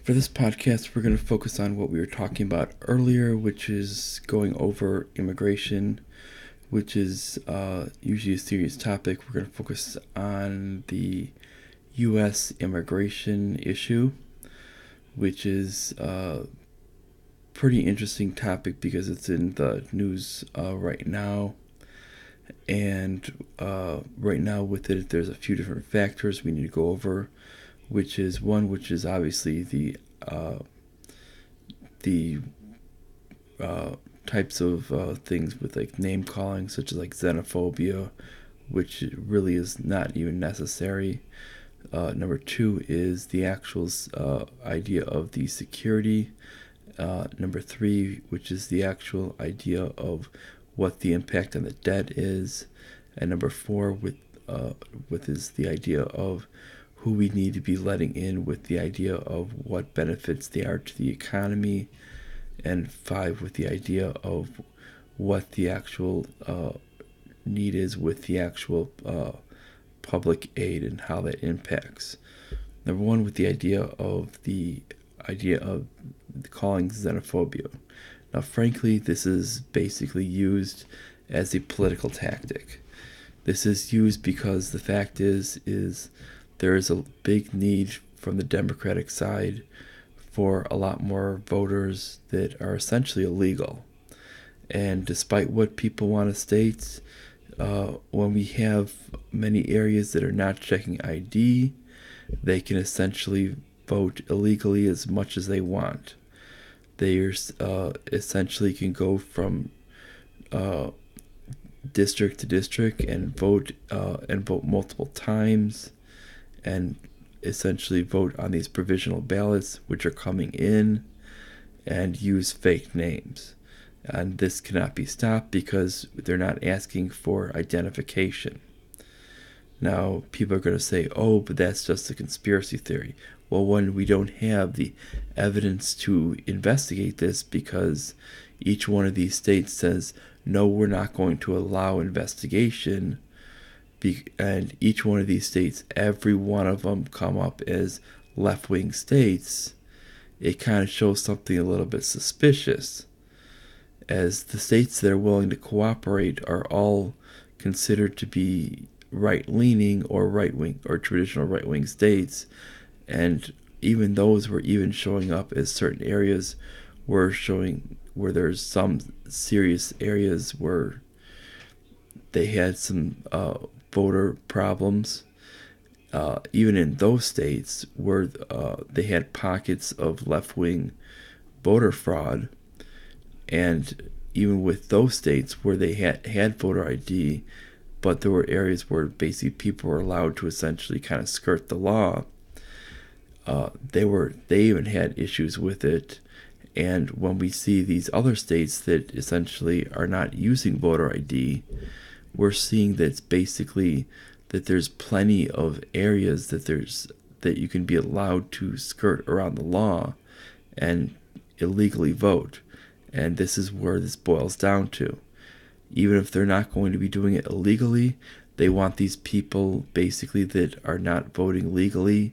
For this podcast, we're going to focus on what we were talking about earlier, which is going over immigration, which is usually a serious topic. We're going to focus on the U.S. immigration issue, which is a pretty interesting topic because it's in the news right now. And right now, with it, there's a few different factors we need to go over, which is obviously the types of things with like name calling, such as like xenophobia, which really is not even necessary. Number two is the actual idea of the security. Number three, which is the actual idea of what the impact on the debt is, and number four, with is the idea of who we need to be letting in, with the idea of what benefits they are to the economy, and five, with the idea of what the actual need is with the actual public aid and how that impacts. Number one, with the idea of calling xenophobia. Now, frankly, this is basically used as a political tactic. This is used because the fact is there is a big need from the Democratic side for a lot more voters that are essentially illegal. And despite what people want to state, when we have many areas that are not checking ID, they can essentially vote illegally as much as they want. They essentially can go from district to district and vote multiple times, and essentially vote on these provisional ballots which are coming in, and use fake names. And this cannot be stopped because they're not asking for identification. Now, people are going to say, oh, but that's just a conspiracy theory. Well, one, we don't have the evidence to investigate this because each one of these states says, no, we're not going to allow investigation. And each one of these states, every one of them come up as left-wing states. It kind of shows something a little bit suspicious, as the states that are willing to cooperate are all considered to be right-leaning or right-wing or traditional right-wing states, and even those were even showing up as certain areas where there's some serious areas where they had some voter problems. Even in those states where they had pockets of left-wing voter fraud, and even with those states where they had voter ID, but there were areas where basically people were allowed to essentially kind of skirt the law. They even had issues with it. And when we see these other states that essentially are not using voter ID, we're seeing that it's basically that there's plenty of areas that you can be allowed to skirt around the law and illegally vote. And this is where this boils down to. Even if they're not going to be doing it illegally, they want these people basically that are not voting legally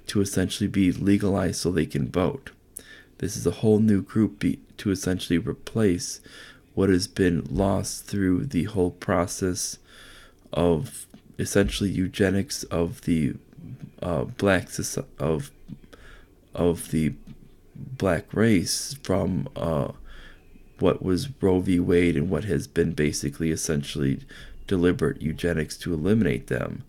to essentially be legalized so they can vote. This is a whole new group to essentially replace what has been lost through the whole process of essentially eugenics of the of the black race from what was Roe v. Wade and what has been basically essentially deliberate eugenics to eliminate them.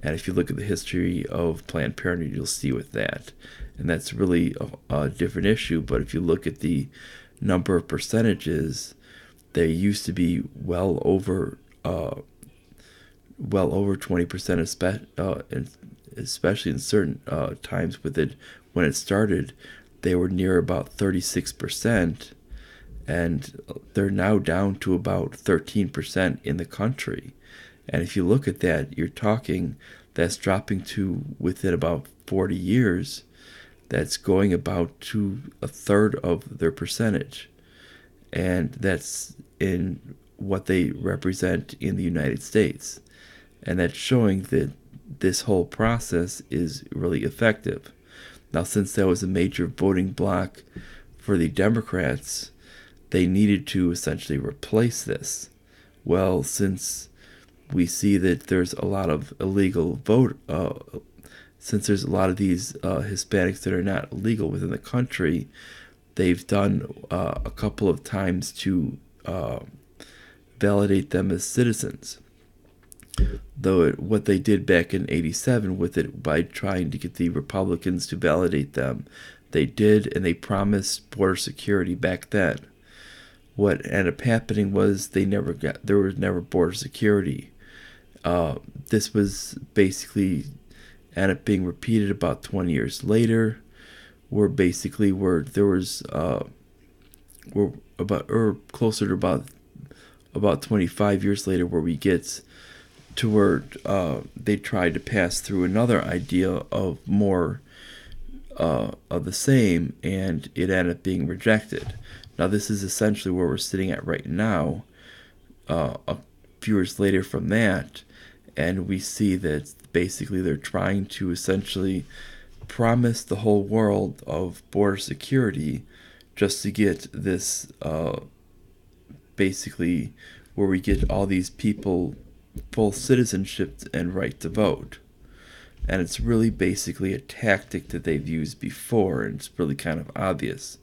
And if you look at the history of Planned Parenthood, you'll see with that. And that's really a different issue. But if you look at the number of percentages, they used to be well over 20%, especially in certain times with it. When it started, they were near about 36%, and they're now down to about 13% in the country. And if you look at that, you're talking that's dropping to, within about 40 years, that's going about to a third of their percentage. And that's in what they represent in the United States. And that's showing that this whole process is really effective. Now, since that was a major voting bloc for the Democrats, they needed to essentially replace this. Well, since we see that there's a lot of illegal vote, since there's a lot of these Hispanics that are not legal within the country, they've done a couple of times to validate them as citizens. Though what they did back in 87 with it, by trying to get the Republicans to validate them, they did, and they promised border security back then. What ended up happening was there was never border security. This was basically ended up being repeated about 20 years later, where there was we're about, or closer to about 25 years later, where we get to where they tried to pass through another idea of more of the same, and it ended up being rejected. Now, this is essentially where we're sitting at right now, a few years later from that, and we see that basically they're trying to essentially promise the whole world of border security just to get this basically where we get all these people full citizenship and right to vote. And it's really basically a tactic that they've used before, and it's really kind of obvious.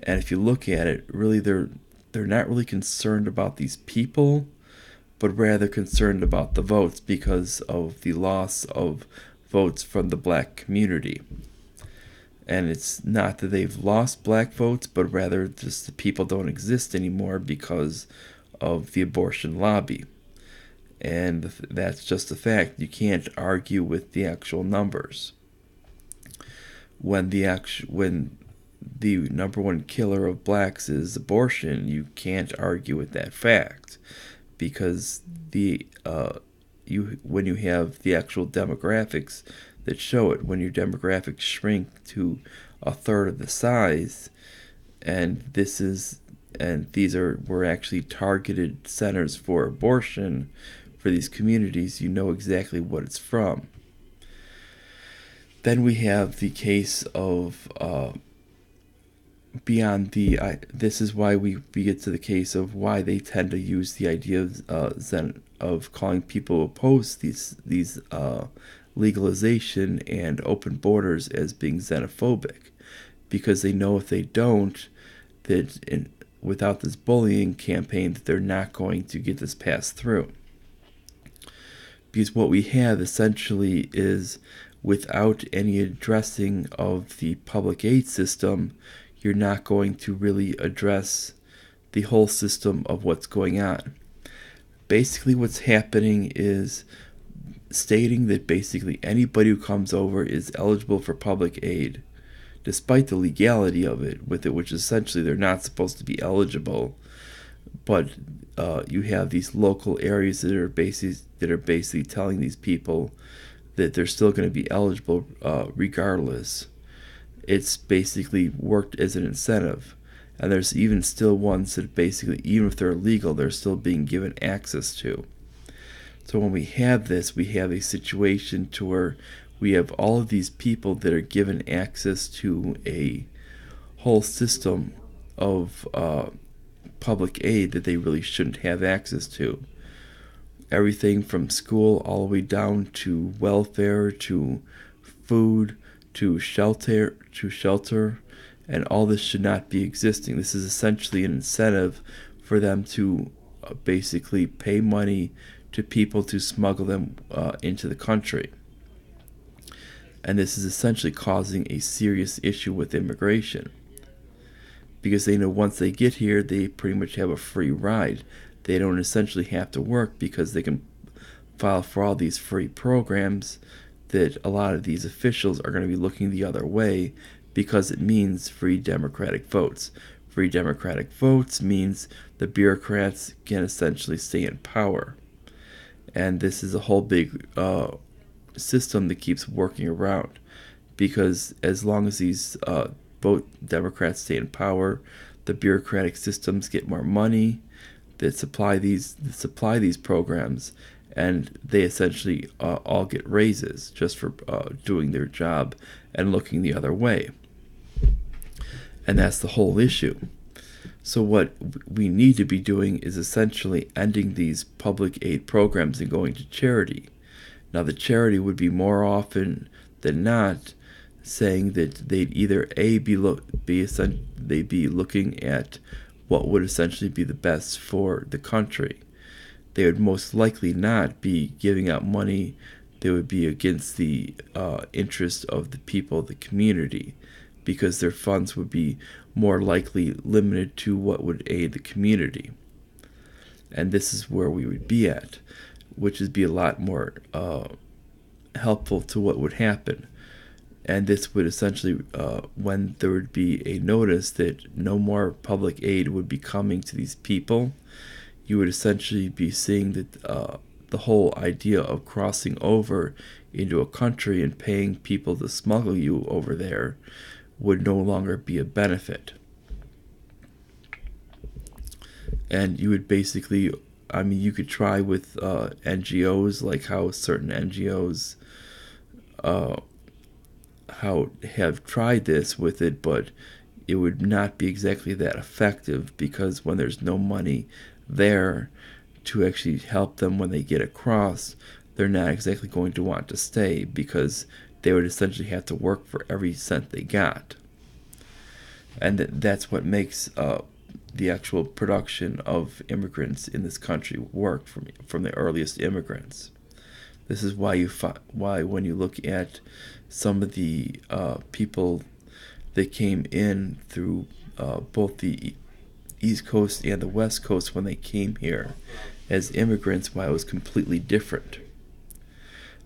And if you look at it, really they're not really concerned about these people, but rather concerned about the votes because of the loss of votes from the black community. And it's not that they've lost black votes, but rather just the people don't exist anymore because of the abortion lobby. And that's just a fact. You can't argue with the actual numbers. When the number one killer of blacks is abortion, you can't argue with that fact, because when you have the actual demographics that show it, when your demographics shrink to a third of the size, and were actually targeted centers for abortion for these communities, you know exactly what it's from. Then we have the case of this is why we get to the case of why they tend to use the idea of calling people who oppose these legalization and open borders as being xenophobic, because they know if they don't, that without this bullying campaign, that they're not going to get this passed through. Because what we have essentially is, without any addressing of the public aid system, you're not going to really address the whole system of what's going on. Basically, what's happening is stating that basically anybody who comes over is eligible for public aid, despite the legality of it, which essentially they're not supposed to be eligible. But you have these local areas that are basically telling these people that they're still going to be eligible regardless. It's basically worked as an incentive. And there's even still ones that basically, even if they're illegal, they're still being given access to. So when we have this, we have a situation to where we have all of these people that are given access to a whole system of public aid that they really shouldn't have access to. Everything from school all the way down to welfare, to food, to shelter, and all this should not be existing. This is essentially an incentive for them to basically pay money to people to smuggle them into the country. And this is essentially causing a serious issue with immigration, because they know once they get here, they pretty much have a free ride. They don't essentially have to work, because they can file for all these free programs that a lot of these officials are going to be looking the other way, because it means free Democratic votes. Free Democratic votes means the bureaucrats can essentially stay in power. And this is a whole big system that keeps working around, because as long as these both Democrats stay in power, the bureaucratic systems get more money that supply these programs, and they essentially all get raises just for doing their job and looking the other way. And that's the whole issue. So what we need to be doing is essentially ending these public aid programs and going to charity. Now, the charity would be more often than not saying that they'd either be looking at what would essentially be the best for the country. They would most likely not be giving out money that would be against the interest of the people of the community, because their funds would be more likely limited to what would aid the community. And this is where we would be at, which would be a lot more helpful to what would happen. And this would essentially, when there would be a notice that no more public aid would be coming to these people, you would essentially be seeing that the whole idea of crossing over into a country and paying people to smuggle you over there would no longer be a benefit. And you would basically, I mean, you could try with NGOs, like how certain NGOs have tried this with it, but it would not be exactly that effective, because when there's no money there to actually help them when they get across, they're not exactly going to want to stay, because they would essentially have to work for every cent they got. And that's what makes the actual production of immigrants in this country work from the earliest immigrants. This is why when you look at some of the people that came in through both the East Coast and the West Coast when they came here as immigrants, why it was completely different.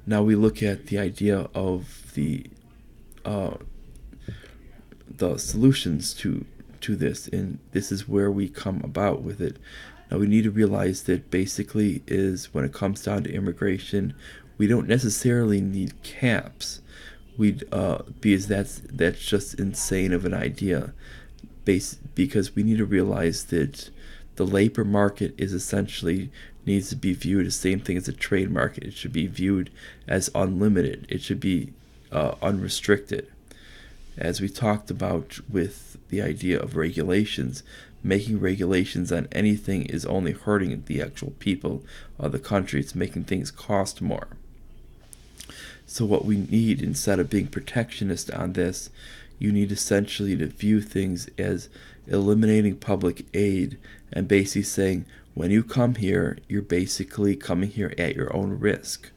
Now we look at the idea of the solutions to this, and this is where we come about with it. Now we need to realize that basically is when it comes down to immigration, we don't necessarily need caps. Because that's just insane of an idea. Because we need to realize that the labor market is essentially needs to be viewed as the same thing as a trade market. It should be viewed as unlimited. It should be unrestricted. As we talked about with the idea of regulations, making regulations on anything is only hurting the actual people of the country. It's making things cost more. So what we need, instead of being protectionist on this, you need essentially to view things as eliminating public aid and basically saying, when you come here, you're basically coming here at your own risk.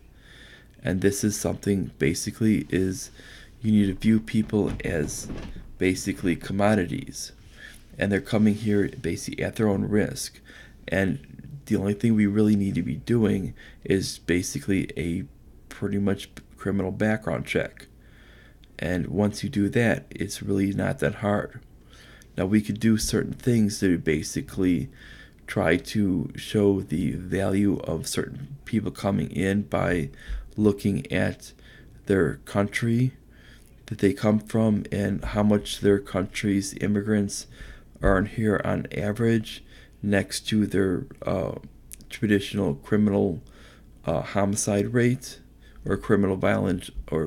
And this is something basically is you need to view people as basically commodities. And they're coming here basically at their own risk. And the only thing we really need to be doing is basically a pretty much criminal background check. And once you do that, it's really not that hard. Now we could do certain things to basically try to show the value of certain people coming in by looking at their country that they come from and how much their country's immigrants earn here on average next to their traditional criminal homicide rate or criminal violent or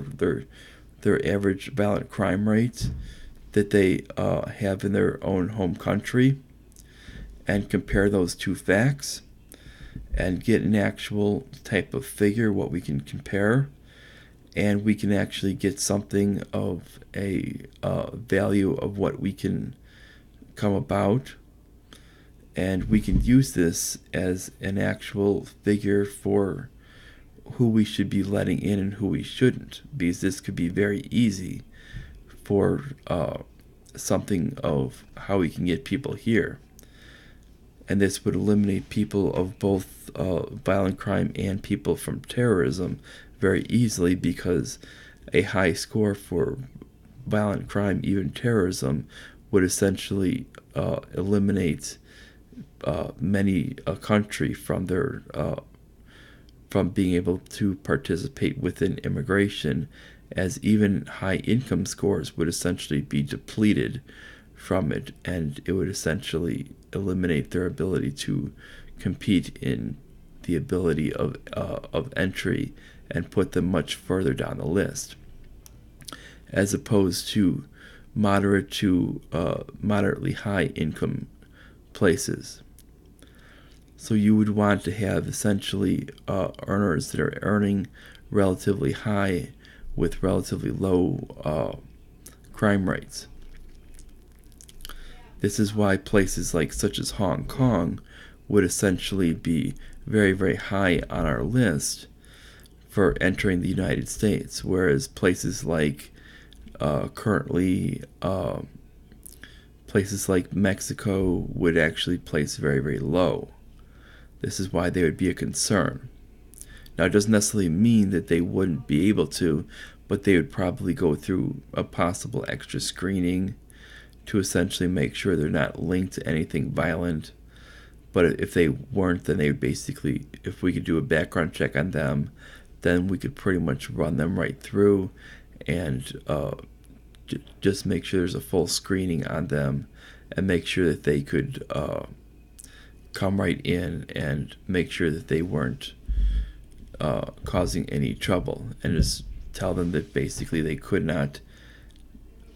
their average violent crime rate that they have in their own home country, and compare those two facts and get an actual type of figure what we can compare, and we can actually get something of a value of what we can come about, and we can use this as an actual figure for who we should be letting in and who we shouldn't, because this could be very easy for something of how we can get people here. And this would eliminate people of both violent crime and people from terrorism very easily, because a high score for violent crime, even terrorism, would essentially eliminate many a country from their from being able to participate within immigration, as even high income scores would essentially be depleted from it, and it would essentially eliminate their ability to compete in the ability of entry and put them much further down the list, as opposed to moderately high income places. So you would want to have essentially earners that are earning relatively high with relatively low crime rates. This is why places like such as Hong Kong would essentially be very, very high on our list for entering the United States, whereas places like places like Mexico would actually place very, very low. This is why they would be a concern. Now, it doesn't necessarily mean that they wouldn't be able to, but they would probably go through a possible extra screening to essentially make sure they're not linked to anything violent. But if they weren't, then they would basically, if we could do a background check on them, then we could pretty much run them right through and just make sure there's a full screening on them and make sure that they could come right in and make sure that they weren't causing any trouble, and just tell them that basically they could not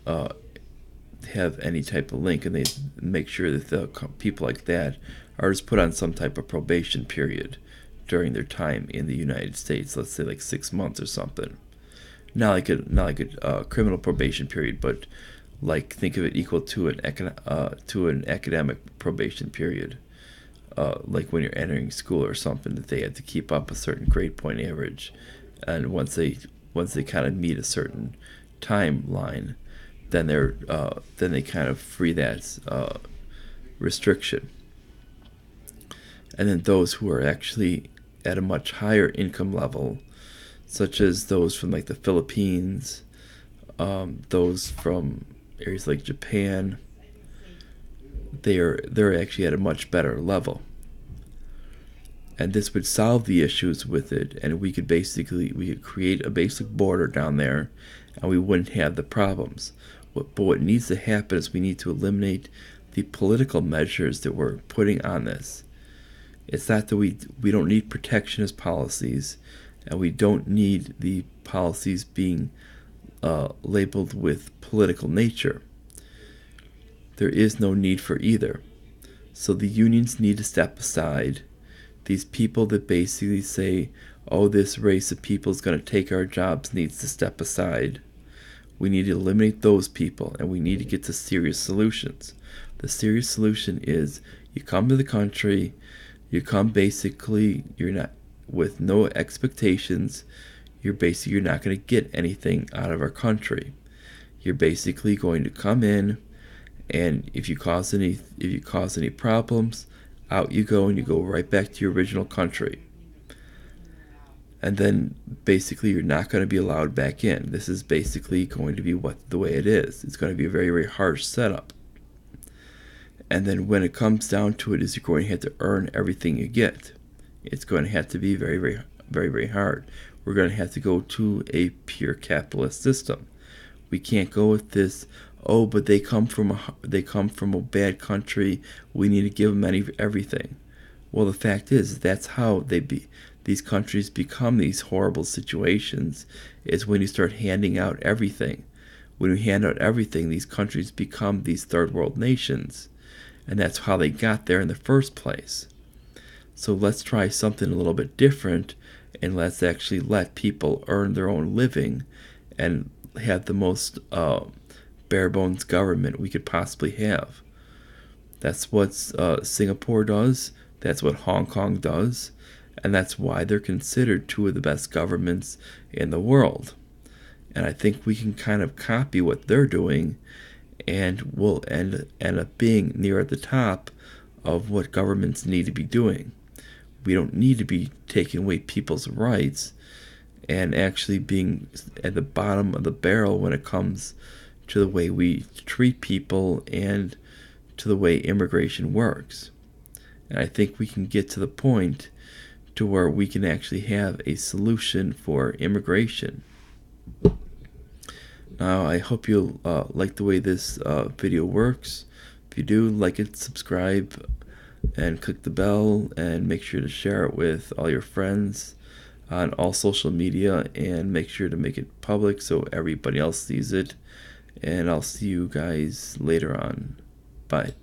have any type of link, and they make sure that the people like that are just put on some type of probation period during their time in the United States. Let's say like 6 months or something. Not like a criminal probation period, but like think of it equal to an academic probation period. Like when you're entering school or something, that they had to keep up a certain grade point average, and once they kind of meet a certain timeline, then they kind of free that restriction. And then those who are actually at a much higher income level, such as those from like the Philippines, those from areas like Japan, they're actually at a much better level. And this would solve the issues with it, and we could create a basic border down there, and we wouldn't have the problems. But what needs to happen is we need to eliminate the political measures that we're putting on this. It's not that we don't need protectionist policies, and we don't need the policies being labeled with political nature. There is no need for either. So the unions need to step aside. These people that basically say, oh, this race of people is going to take our jobs, needs to step aside. We need to eliminate those people, and we need to get to serious solutions. The serious solution is you come to the country, you come basically, you're not with no expectations, you're not going to get anything out of our country. You're basically going to come in, and if you cause any problems, out you go, and you go right back to your original country. And then basically you're not going to be allowed back in. This is basically going to be the way it is. It's going to be a very, very harsh setup. And then when it comes down to it, is you're going to have to earn everything you get. It's going to have to be very, very, very, very hard. We're going to have to go to a pure capitalist system. We can't go with this, oh, but they come from a bad country, we need to give them everything. Well, the fact is, that's how these countries become these horrible situations, is when you start handing out everything. When you hand out everything, these countries become these third world nations. And that's how they got there in the first place. So let's try something a little bit different, and let's actually let people earn their own living and have the most bare bones government we could possibly have. That's what Singapore does. That's what Hong Kong does. And that's why they're considered two of the best governments in the world. And I think we can kind of copy what they're doing, and we'll end up being near at the top of what governments need to be doing. We don't need to be taking away people's rights and actually being at the bottom of the barrel when it comes to the way we treat people and to the way immigration works. And I think we can get to the point to where we can actually have a solution for immigration. Now, I hope you'll like the way this video works. If you do, like it, subscribe, and click the bell, and make sure to share it with all your friends on all social media, and make sure to make it public so everybody else sees it. And I'll see you guys later on. Bye.